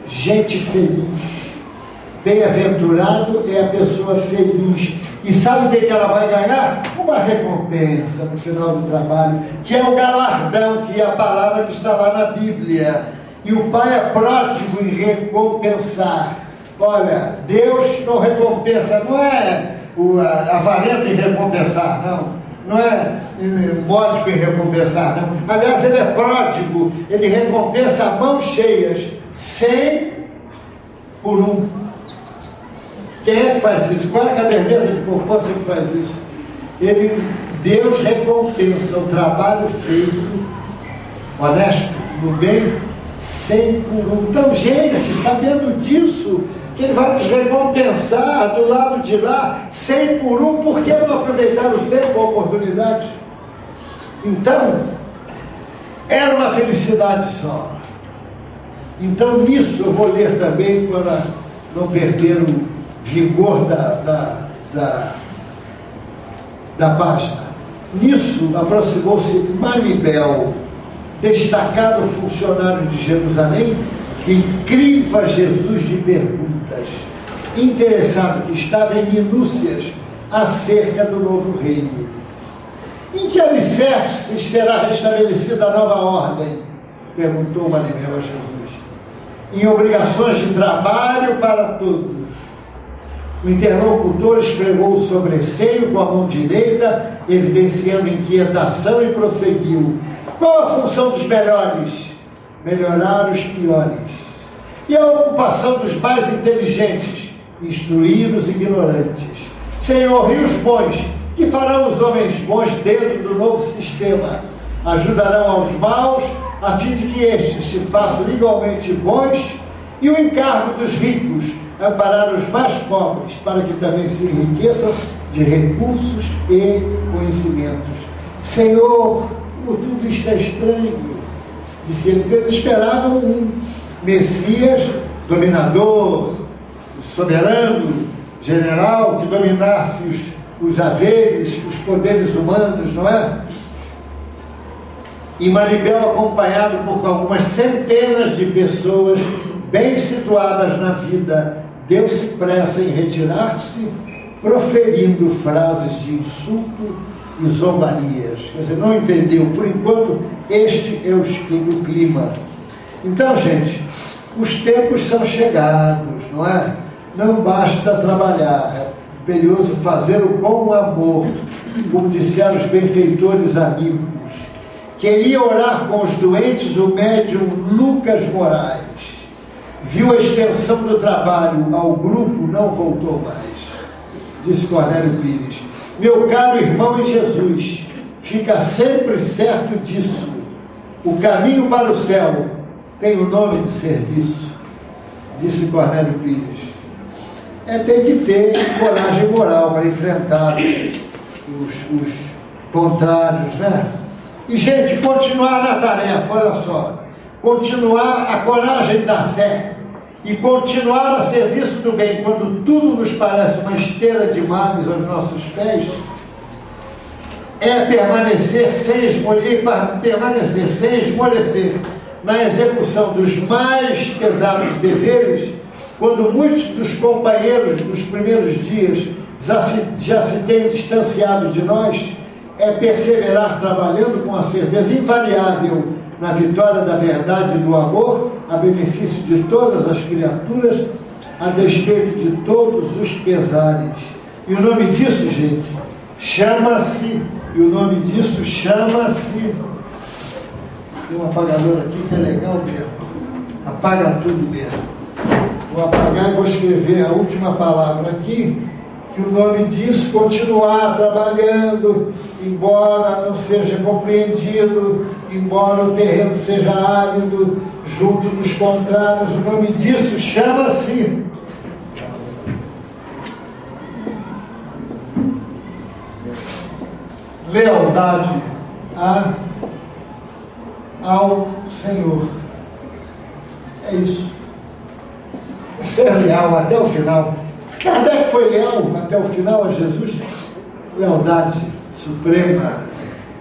Gente feliz. Bem-aventurado é a pessoa feliz. E sabe o que ela vai ganhar? Uma recompensa no final do trabalho, que é o galardão, que é a palavra que está lá na Bíblia. E o Pai é pródigo em recompensar. Olha, Deus não recompensa, não é avarento em recompensar, não. Não é módico em recompensar, não. Aliás, ele é pródigo, ele recompensa a mãos cheias, 100 por 1. Quem é que faz isso? Qual é a caderneta de poupança que faz isso? Deus recompensa o trabalho feito, honesto, no bem, 100 por 1. Então, gente, sabendo disso, que Ele vai nos recompensar do lado de lá, 100 por 1, por que não aproveitar o tempo, a oportunidade? Então, era uma felicidade só. Então, nisso eu vou ler também para não perder o vigor da página. Nisso aproximou-se Manibel, destacado funcionário de Jerusalém, que criva Jesus de perguntas, interessado que estava em minúcias acerca do novo reino. Em que alicerces será restabelecida a nova ordem? Perguntou Manimeu a Jesus. Em obrigações de trabalho para todos. O interlocutor esfregou o sobreceio com a mão direita, evidenciando inquietação, e prosseguiu. Qual a função dos melhores? Melhorar os piores. E a ocupação dos mais inteligentes? Instruir os ignorantes. Senhor, e os bons? Que farão os homens bons dentro do novo sistema? Ajudarão aos maus, a fim de que estes se façam igualmente bons, e o encargo dos ricos, amparar os mais pobres, para que também se enriqueçam de recursos e conhecimentos. Senhor, como tudo isto é estranho, disse ele, porque eles esperavam um Messias dominador, soberano, general, que dominasse os haveres, os poderes humanos, não é? E Manibel, acompanhado por algumas centenas de pessoas bem situadas na vida, deu-se pressa em retirar-se, proferindo frases de insulto e zombarias. Quer dizer, não entendeu. Por enquanto, este é o clima. Então, gente, os tempos são chegados, não é? Não basta trabalhar, é imperioso fazê-lo com amor, como disseram os benfeitores amigos. Queria orar com os doentes o médium Lucas Moraes. Viu a extensão do trabalho ao grupo, não voltou mais. Disse Cornélio Pires. Meu caro irmão em Jesus, fica sempre certo disso. O caminho para o céu tem o nome de serviço. Disse Cornélio Pires. Tem que ter coragem moral para enfrentar os contrários, né? E, gente, continuar na tarefa, olha só. Continuar a coragem da fé e continuar a serviço do bem, quando tudo nos parece uma esteira de males aos nossos pés, é permanecer sem esmorecer na execução dos mais pesados deveres, quando muitos dos companheiros dos primeiros dias já se tenham distanciado de nós, é perseverar trabalhando com a certeza invariável na vitória da verdade e do amor, a benefício de todas as criaturas, a despeito de todos os pesares. E o nome disso, gente, chama-se, tem um apagador aqui que é legal mesmo, apaga tudo mesmo. Vou apagar e vou escrever a última palavra aqui, que o nome disso, continuar trabalhando, embora não seja compreendido, embora o terreno seja árido, junto dos contrários, o nome disso chama-se lealdade ao Senhor. É isso. É ser leal até o final. Kardec foi leal até o final a Jesus, lealdade suprema.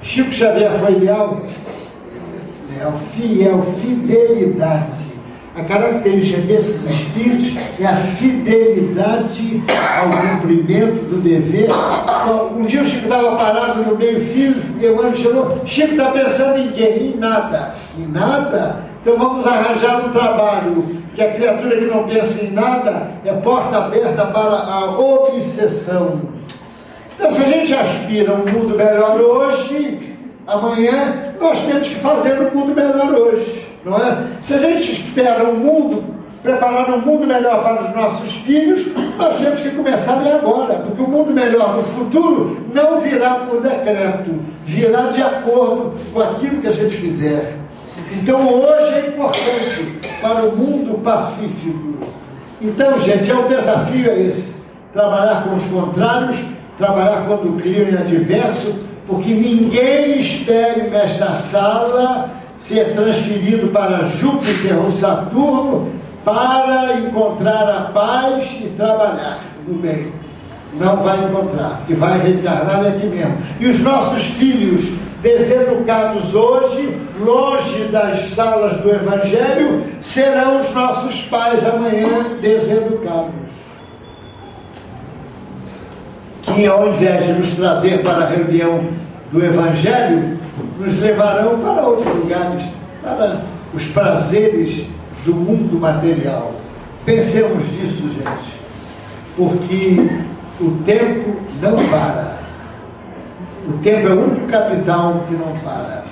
Chico Xavier foi leal, fiel, fidelidade. A característica desses espíritos é a fidelidade ao cumprimento do dever. Um dia o Chico estava parado no meio-fio, e o Emmanuel chegou. Chico está pensando em quê? Em nada. Em nada? Então vamos arranjar um trabalho que a criatura que não pensa em nada é porta aberta para a obsessão. Então, se a gente aspira a um mundo melhor hoje, amanhã nós temos que fazer um mundo melhor hoje, não é? Se a gente espera um mundo, preparar um mundo melhor para os nossos filhos, nós temos que começar agora, porque o mundo melhor do futuro não virá por decreto, virá de acordo com aquilo que a gente fizer. Então hoje é importante para o mundo pacífico. Então, gente, o desafio é esse: trabalhar com os contrários, trabalhar quando o clima é adverso, porque ninguém espere nesta sala ser transferido para Júpiter ou Saturno para encontrar a paz e trabalhar no bem. Não vai encontrar, que vai reencarnar aqui mesmo. E os nossos filhos deseducados hoje, longe das salas do Evangelho, serão os nossos pais amanhã deseducados. Que ao invés de nos trazer para a reunião do Evangelho, nos levarão para outros lugares, para os prazeres do mundo material. Pensemos nisso, gente, porque o tempo não para. O tempo é o único capital que não para.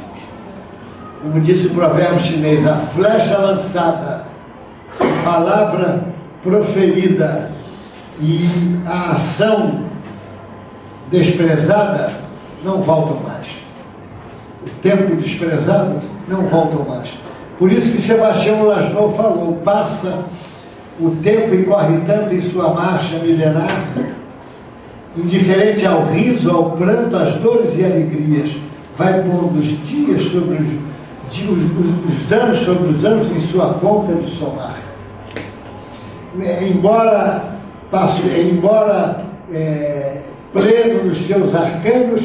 Como disse o provérbio chinês, a flecha lançada, a palavra proferida e a ação desprezada não voltam mais. O tempo desprezado não voltam mais. Por isso que Sebastião Lasnou falou, passa o tempo e corre tanto em sua marcha milenar, indiferente ao riso, ao pranto, às dores e alegrias, vai pondo os dias sobre os anos sobre os anos em sua conta de somar. Embora pleno nos seus arcanos,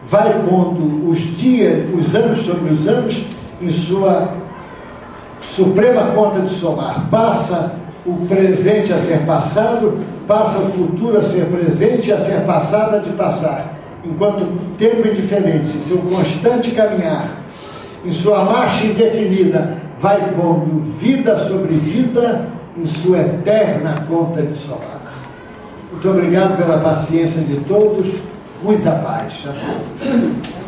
vai pondo os dias, os anos sobre os anos em sua suprema conta de somar. Passa o presente a ser passado, passa o futuro a ser presente e a ser passado a de passar. Enquanto o tempo indiferente, em seu constante caminhar, em sua marcha indefinida, vai pondo vida sobre vida em sua eterna conta de somar. Muito obrigado pela paciência de todos. Muita paz a todos.